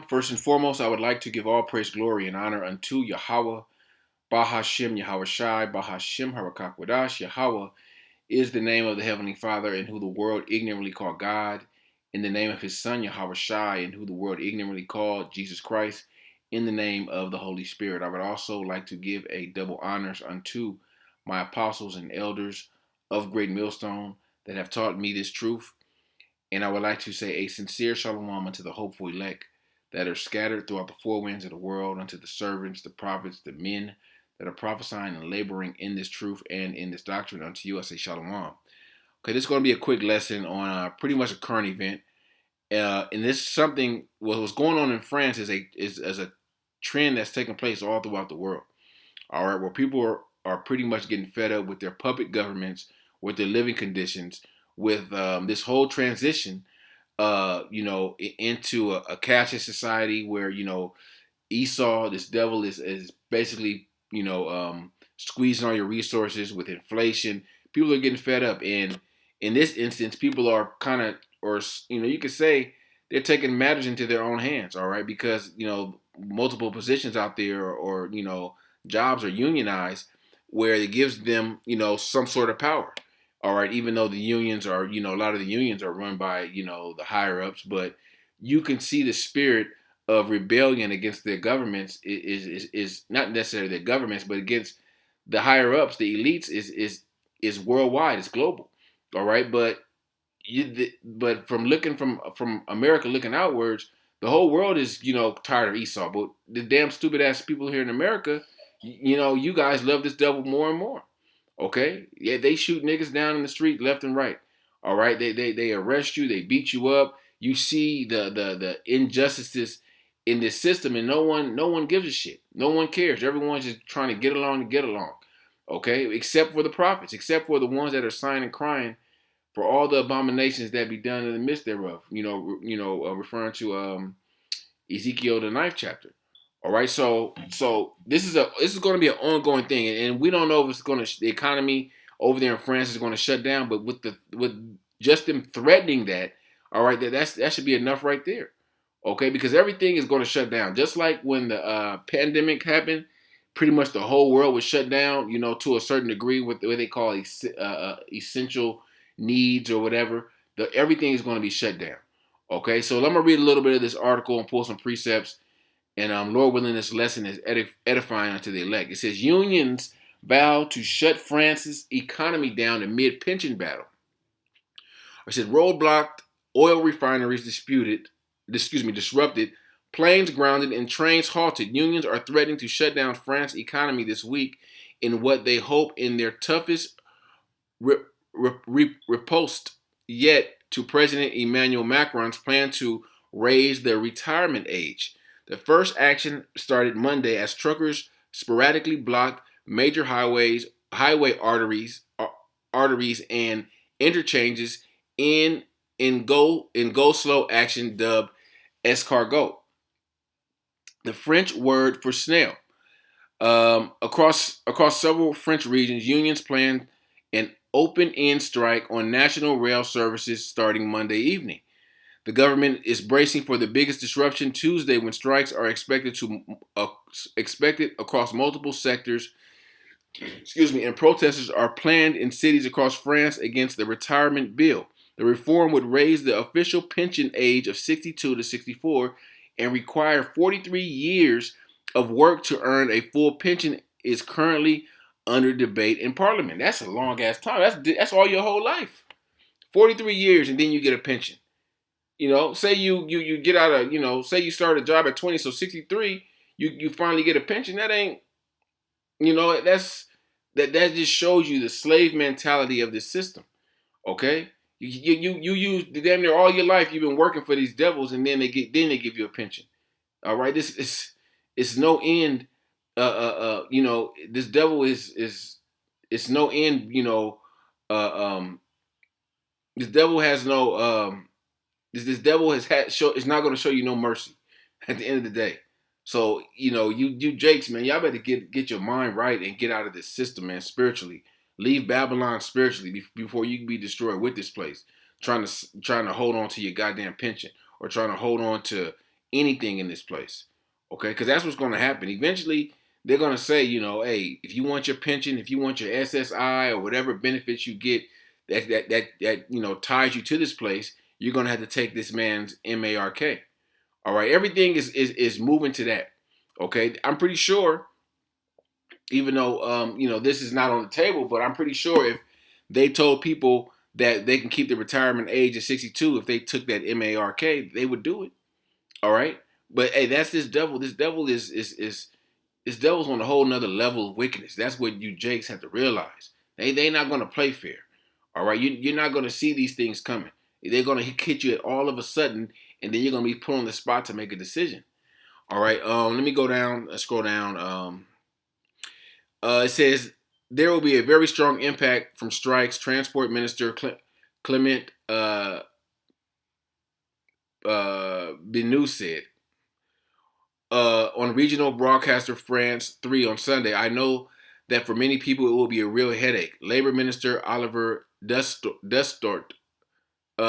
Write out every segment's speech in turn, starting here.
First and foremost, I would like to give all praise, glory, and honor unto Yahawah, Bahasham, Yahawashi, Bahasham, Harakakwadash. Yahawah is the name of the Heavenly Father, and who the world ignorantly called God, in the name of his Son, Yahawashi, and who the world ignorantly called Jesus Christ, in the name of the Holy Spirit. I would also like to give a double honors unto my apostles and elders of Great Millstone that have taught me this truth. And I would like to say a sincere shalom unto the hopeful elect that are scattered throughout the four winds of the world, unto the servants, the prophets, the men that are prophesying and laboring in this truth and in this doctrine. Unto you I say shalom. Okay, this is going to be a quick lesson on pretty much a current event. And this is something, what's going on in France is a trend that's taking place all throughout the world. All right, where people are pretty much getting fed up with their puppet governments, with their living conditions, with this whole transition, into a cashless society where, Esau, this devil, is basically, squeezing all your resources with inflation. People are getting fed up. And in this instance, people are kind of, or, you could say they're taking matters into their own hands, all right? Because, multiple positions out there or jobs are unionized where it gives them, some sort of power. All right, even though the unions are, a lot of the unions are run by, the higher ups, but you can see the spirit of rebellion against their governments is not necessarily their governments, but against the higher ups, the elites is worldwide, it's global. All right, but but from looking from America looking outwards, the whole world is tired of Esau. But the damn stupid ass people here in America, you guys love this devil more and more. Okay, yeah, they shoot niggas down in the street left and right. All right, they arrest you, they beat you up. You see the injustices in this system, and no one gives a shit. No one cares. Everyone's just trying to get along to get along. Okay, except for the prophets, except for the ones that are sighing and crying for all the abominations that be done in the midst thereof. Referring to Ezekiel the ninth chapter. All right, so this is going to be an ongoing thing, and we don't know if it's going to the economy over there in France is going to shut down, but with just them threatening that, all right, that should be enough right there, okay? Because everything is going to shut down, just like when the pandemic happened, pretty much the whole world was shut down, to a certain degree with what they call essential needs or whatever. Everything is going to be shut down, okay? So I'm gonna read a little bit of this article and pull some precepts. And Lord willing, this lesson is edifying unto the elect. It says, unions vow to shut France's economy down amid pension battle. It said, roadblocked, oil refineries disrupted, planes grounded, and trains halted. Unions are threatening to shut down France's economy this week in what they hope in their toughest riposte yet to President Emmanuel Macron's plan to raise the retirement age. The first action started Monday as truckers sporadically blocked major highway arteries, and interchanges in go slow action dubbed escargot, the French word for snail. Across several French regions, unions plan an open-end strike on national rail services starting Monday evening. The government is bracing for the biggest disruption Tuesday when strikes are expected across multiple sectors. And protesters are planned in cities across France against the retirement bill. The reform would raise the official pension age of 62 to 64 and require 43 years of work to earn a full pension is currently under debate in Parliament. That's a long ass time. That's all your whole life. 43 years and then you get a pension. Say you get out of, say you start a job at 20, so 63, you finally get a pension. That ain't, that just shows you the slave mentality of this system. Okay? You use damn near all your life you've been working for these devils, and then they give you a pension. All right? This is it's no end. This devil is it's no end. This devil has no This devil is not going to show you no mercy at the end of the day. So you Jakes, man, y'all better get your mind right and get out of this system, man. Spiritually, leave Babylon spiritually before you can be destroyed with this place. Trying to hold on to your goddamn pension or trying to hold on to anything in this place. Okay, because that's what's going to happen. Eventually, they're going to say, hey, if you want your pension, if you want your SSI or whatever benefits you get that ties you to this place, you're going to have to take this man's MARK. All right, everything is moving to that. Okay, I'm pretty sure, even though this is not on the table, but I'm pretty sure if they told people that they can keep the retirement age at 62 if they took that MARK, they would do it. All right, but hey, that's this devil. This devil is this devil's on a whole nother level of wickedness. That's what you Jakes have to realize. They not going to play fair. All right, you're not going to see these things coming. They're going to hit you at all of a sudden, and then you're going to be put on the spot to make a decision. All right, let me go down. Scroll down. It says there will be a very strong impact from strikes. Transport Minister Clement Benu said on regional broadcaster France 3 on Sunday. I know that for many people it will be a real headache. Labor Minister Oliver Dustort,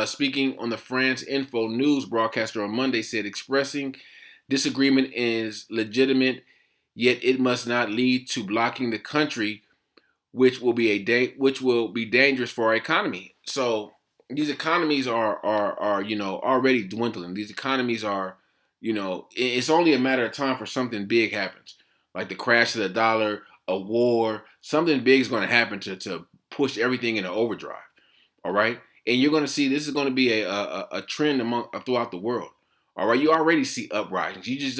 speaking on the France Info News broadcaster on Monday, said expressing disagreement is legitimate, yet it must not lead to blocking the country, which will be dangerous for our economy. So these economies are already dwindling. These economies are, it's only a matter of time for something big happens, like the crash of the dollar, a war. Something big is going to happen to push everything into overdrive. All right, and you're going to see this is going to be a trend throughout the world. All right, you already see uprisings. You just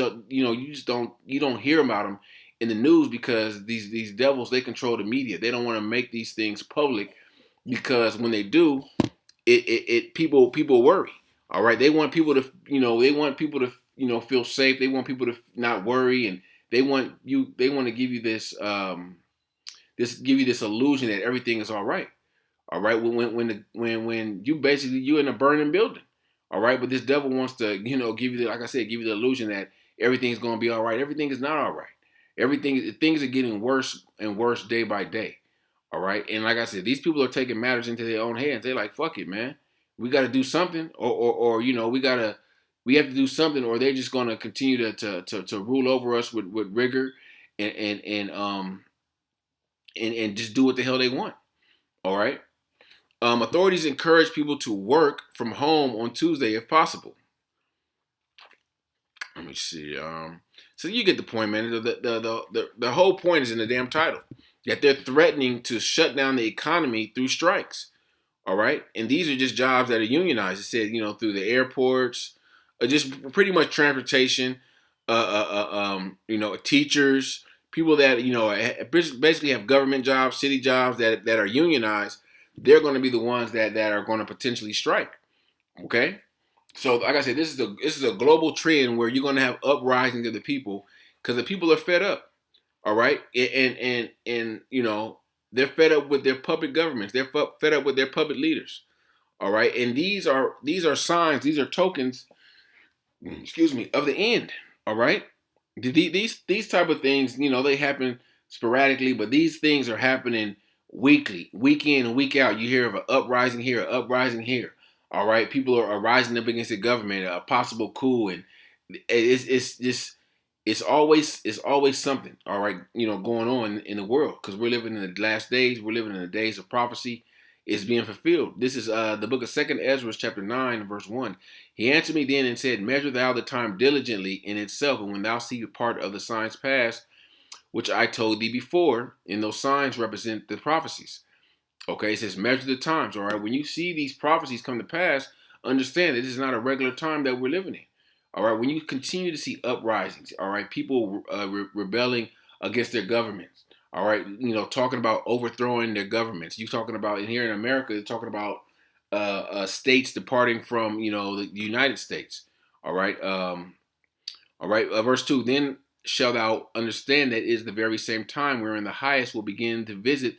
don't hear about them in the news because these devils, they control the media. They don't want to make these things public because when they do, people worry. All right, they want people to feel safe. They want people to not worry, and they want to give you this illusion that everything is all right. All right, when you're in a burning building. All right, but this devil wants to give you like I said, give you the illusion that everything's going to be all right. Everything is not all right. Things are getting worse and worse day by day. All right, and like I said, these people are taking matters into their own hands. They're like, fuck it, man. We got to do something, or we have to do something, or they're just going to continue to rule over us with rigor and just do what the hell they want. All right. Authorities encourage people to work from home on Tuesday if possible. Let me see. So you get the point, man. The whole point is in the damn title. That they're threatening to shut down the economy through strikes. All right? And these are just jobs that are unionized. It said, through the airports, just pretty much transportation, teachers, people that, basically have government jobs, city jobs that are unionized. They're going to be the ones that are going to potentially strike. Okay? So, like I said, this is a global trend where you're going to have uprisings of the people because the people are fed up. All right, and they're fed up with their puppet governments. They're fed up with their puppet leaders. All right, and these are signs. These are tokens. Excuse me, of the end. All right, these type of things, they happen sporadically, but these things are happening weekly, week in and week out. You hear of an uprising here, an uprising here. All right, people are rising up against the government, a possible coup, and it's just it's always something. All right, going on in the world because we're living in the last days. We're living in the days of prophecy. Is being fulfilled. This is the book of 2 Ezra, chapter 9, verse 1. He answered me then and said, measure thou the time diligently in itself, and when thou see part of the signs past, which I told thee before, and those signs represent the prophecies. Okay, it says measure the times. All right, when you see these prophecies come to pass, understand that this is not a regular time that we're living in. All right, when you continue to see uprisings, all right, people rebelling against their governments. All right, talking about overthrowing their governments. You talking about, and here in America, they're talking about states departing from, the United States. All right, verse 2. Then shalt thou understand that it is the very same time wherein the highest will begin to visit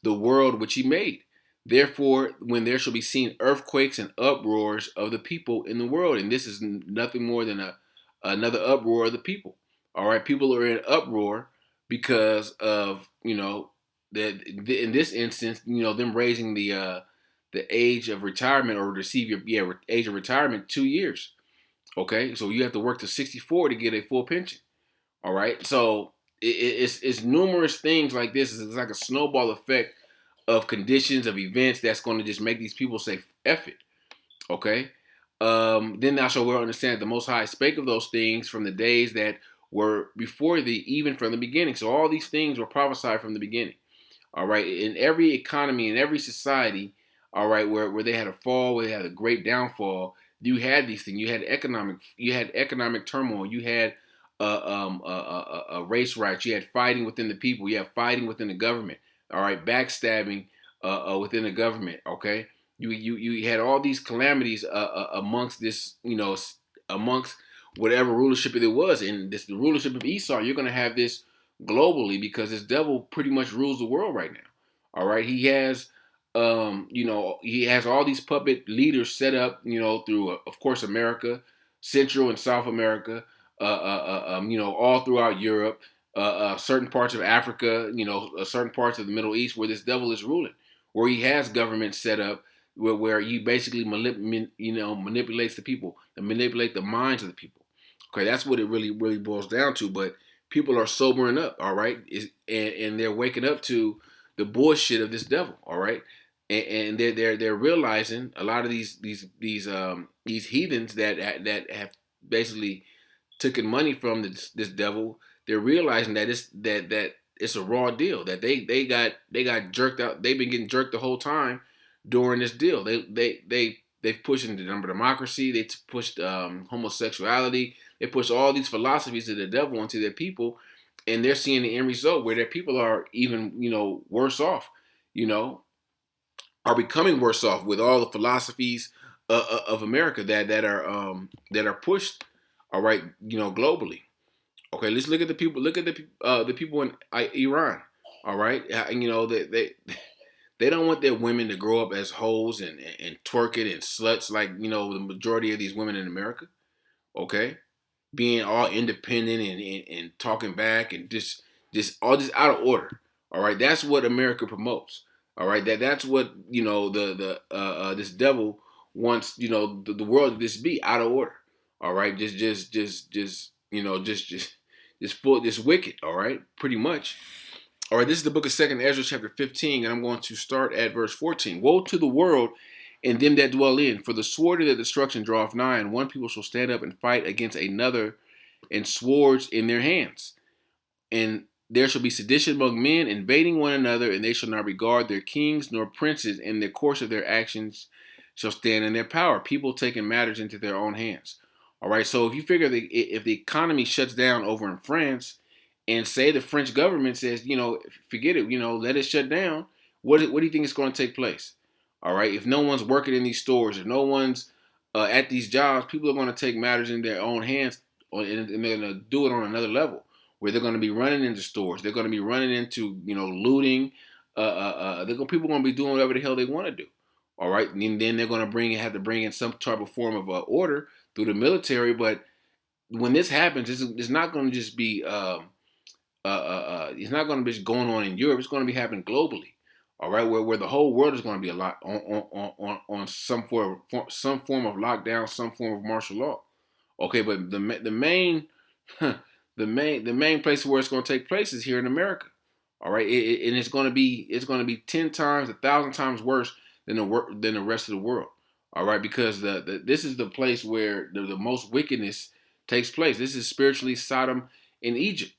the world which he made. Therefore, when there shall be seen earthquakes and uproars of the people in the world, and this is nothing more than another uproar of the people. All right, people are in uproar because of that in this instance, them raising the age of retirement or receive your age of retirement 2 years. Okay, so you have to work to 64 to get a full pension. All right, so it's numerous things like this. It's like a snowball effect of conditions, of events that's going to just make these people say F it. Okay. Then thou shalt well understand that the Most High spake of those things from the days that were before thee, even from the beginning. So all these things were prophesied from the beginning. All right. In every economy, in every society, all right, where they had a fall, where they had a great downfall, you had these things. You had economic turmoil. You had race riots. You had fighting within the people. You had fighting within the government. All right, backstabbing within the government. Okay, you had all these calamities amongst this, amongst whatever rulership it was, and this the rulership of Esau. You're going to have this globally because this devil pretty much rules the world right now. All right, he has all these puppet leaders set up, through of course America, Central and South America, all throughout Europe, certain parts of Africa, certain parts of the Middle East where this devil is ruling, where he has government set up where he basically manipulates the people, and manipulate the minds of the people. Okay, that's what it really really boils down to. But people are sobering up, all right, and they're waking up to the bullshit of this devil, all right, and they're realizing a lot of these heathens that have basically taken money from this devil. They're realizing that it's a raw deal, that they got jerked out. They've been getting jerked the whole time during this deal. They've pushed into democracy. They pushed homosexuality. They pushed all these philosophies of the devil onto their people, and they're seeing the end result where their people are even worse off. You know, are becoming worse off with all the philosophies of America that are pushed. All right, globally. Okay, let's look at the people. Look at the people in Iran. All right, they don't want their women to grow up as hoes and twerking and sluts like the majority of these women in America. Okay, being all independent and talking back and just all just out of order. All right, that's what America promotes. All right, that's what this devil wants the world to just be out of order. All right, just full this wicked. All right, pretty much. All right, this is the book of Second Ezra, chapter 15, and I'm going to start at verse 14. Woe to the world and them that dwell in, for the sword of their destruction draweth nigh, and one people shall stand up and fight against another, and swords in their hands. And there shall be sedition among men, invading one another, and they shall not regard their kings nor princes, and the course of their actions shall stand in their power. People taking matters into their own hands. All right, so if you figure if the economy shuts down over in France, and say the French government says, forget it, let it shut down, what do you think is going to take place? All right, if no one's working in these stores, if no one's at these jobs, people are going to take matters in their own hands, and they're going to do it on another level, where they're going to be running into stores, they're going to be running into, looting, people are going to be doing whatever the hell they want to do. All right, and then they're going to have to bring in some type of form of order through the military. But when this happens, it's not going to just be it's not going to be just going on in Europe. It's going to be happening globally. All right, where the whole world is going to be a lot on some form of lockdown, some form of martial law. Okay, but the main the main place where it's going to take place is here in America. All right, and it's going to be 10 times, 1,000 times worse than the rest of the world. All right, because this is the place where the most wickedness takes place. This is spiritually Sodom in Egypt.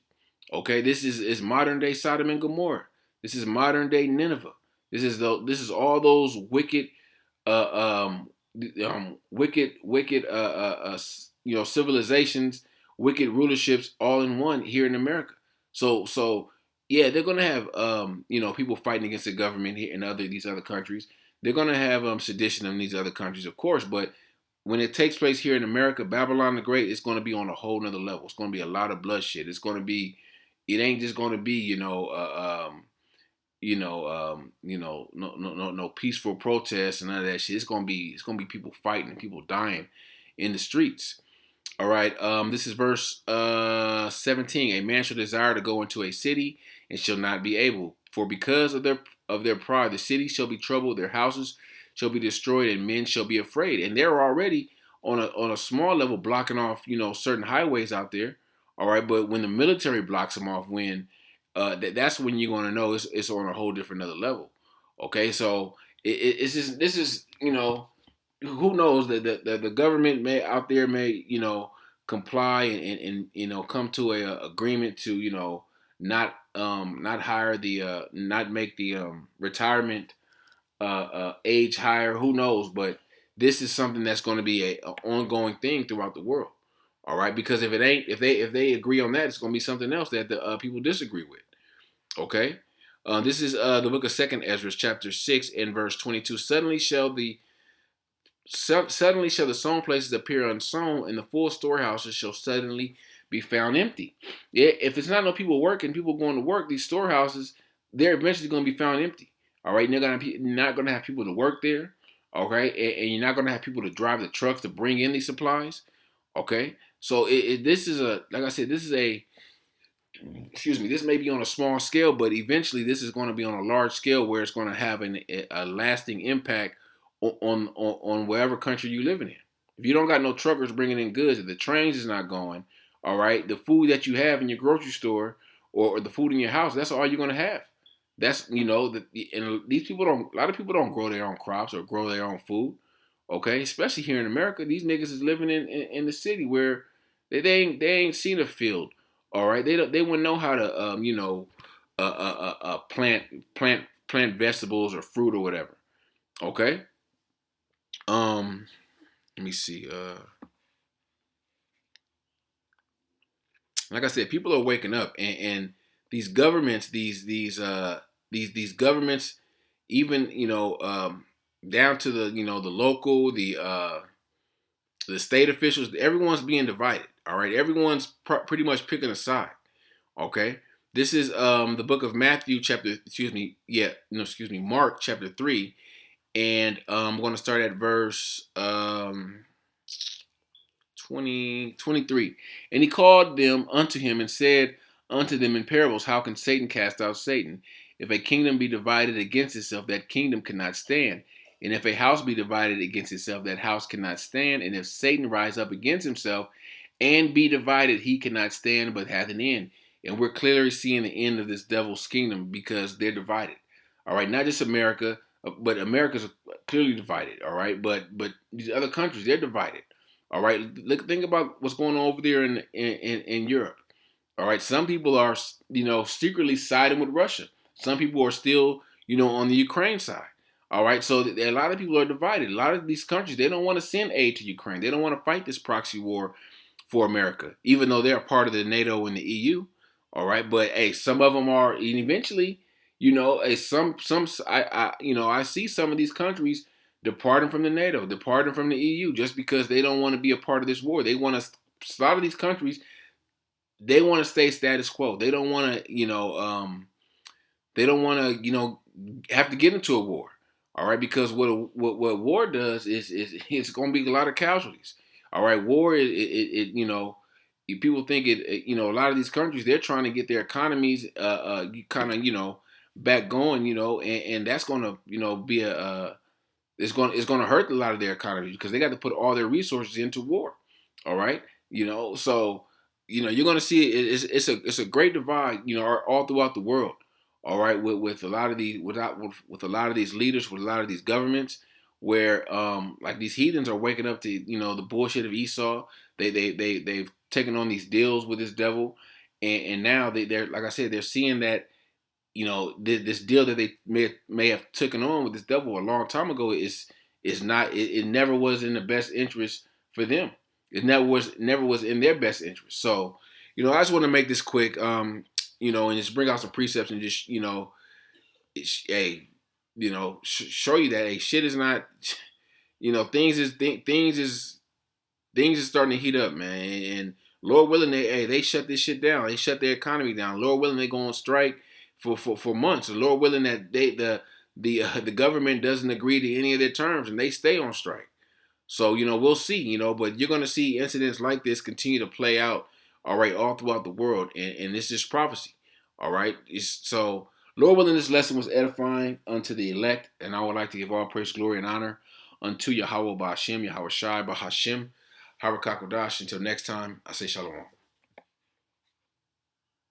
Okay, this is modern day Sodom and Gomorrah. This is modern day Nineveh. This is all those wicked, civilizations, wicked rulerships all in one here in America. So yeah, they're gonna have people fighting against the government here in these other countries. They're gonna have sedition in these other countries, of course, but when it takes place here in America, Babylon the Great, it's going to be on a whole nother level. It's going to be a lot of bloodshed. It's going to be, it ain't just going to be, no peaceful protests and none of that shit. It's going to be people fighting and people dying in the streets. All right. This is verse 17. A man shall desire to go into a city and shall not be able, for because of their pride, the city shall be troubled, their houses shall be destroyed, and men shall be afraid. And they're already on a small level blocking off, certain highways out there. All right, but when the military blocks them off, that's when you're going to know it's on a whole different other level. Okay, so it's just this is who knows that the government may out there may comply and come to a agreement to not hire the not make the retirement age higher. Who knows? But this is something that's going to be a ongoing thing throughout the world. All right, because if it ain't, if they agree on that, it's going to be something else that the people disagree with. Okay, this is the book of Second Ezra, chapter 6 and verse 22. Suddenly shall the sown places appear unsown, and the full storehouses shall suddenly be found empty. Yeah, if it's not no people working, people going to work, these storehouses, they're eventually going to be found empty. All right, you're not going to have people to work there. Okay, and you're not going to have people to drive the trucks to bring in these supplies. Okay, so this is like I said, this is excuse me, this may be on a small scale, but eventually this is going to be on a large scale where it's going to have a lasting impact on wherever country you living in. If you don't got no truckers bringing in goods, if the trains is not going, all right, the food that you have in your grocery store or the food in your house, that's all you're going to have. That's and these people don't. A lot of people don't grow their own crops or grow their own food. Okay, especially here in America, these niggas is living in the city where they ain't seen a field. All right, they wouldn't know how to plant vegetables or fruit or whatever. Okay. Let me see. Like I said, people are waking up, and these governments, these governments, even down to the local, the state officials, everyone's being divided. All right, everyone's pretty much picking a side. Okay, this is the book of Matthew chapter. Mark chapter 3, and I'm going to start at verse 23. And he called them unto him and said unto them in parables, how can Satan cast out Satan? If a kingdom be divided against itself, that kingdom cannot stand. And if a house be divided against itself, that house cannot stand. And if Satan rise up against himself and be divided, he cannot stand, but hath an end. And we're clearly seeing the end of this devil's kingdom because they're divided. All right, not just America, but America's clearly divided. All right, but these other countries, they're divided. All right, think about what's going on over there in Europe. All right, some people are secretly siding with Russia. Some people are still on the Ukraine side. All right, so a lot of people are divided. A lot of these countries, they don't want to send aid to Ukraine. They don't want to fight this proxy war for America, even though they're part of the NATO and the EU. All right, but hey, some of them are, and eventually, I see some of these countries departing from the NATO, departing from the EU, just because they don't want to be a part of this war. They want to. A lot of these countries, they want to stay status quo. They don't want to, they don't want to, have to get into a war. All right, because what war does is it's going to be a lot of casualties. All right, war people think a lot of these countries, they're trying to get their economies kind of back going, and that's going to be it's going to hurt a lot of their economies because they got to put all their resources into war. All right, so you're going to see it's a great divide, all throughout the world. All right, with a lot of these with a lot of these leaders, with a lot of these governments, where like these heathens are waking up to the bullshit of Esau. They've taken on these deals with this devil, and now they're like I said, they're seeing that this deal that they may have taken on with this devil a long time ago is not it never was in the best interest for them. It never was in their best interest. So I just want to make this quick. And just bring out some precepts and just, show you that shit is not, things is starting to heat up, man. And Lord willing, they shut this shit down. They shut their economy down. Lord willing, they go on strike for months. And Lord willing that the government doesn't agree to any of their terms and they stay on strike. So, we'll see, but you're going to see incidents like this continue to play out, all right, all throughout the world. And this is prophecy, all right? So, Lord willing, this lesson was edifying unto the elect, and I would like to give all praise, glory, and honor unto Yahawah, Bahasham, Yahawashi, Bahasham, Harakakodash. Until next time, I say shalom.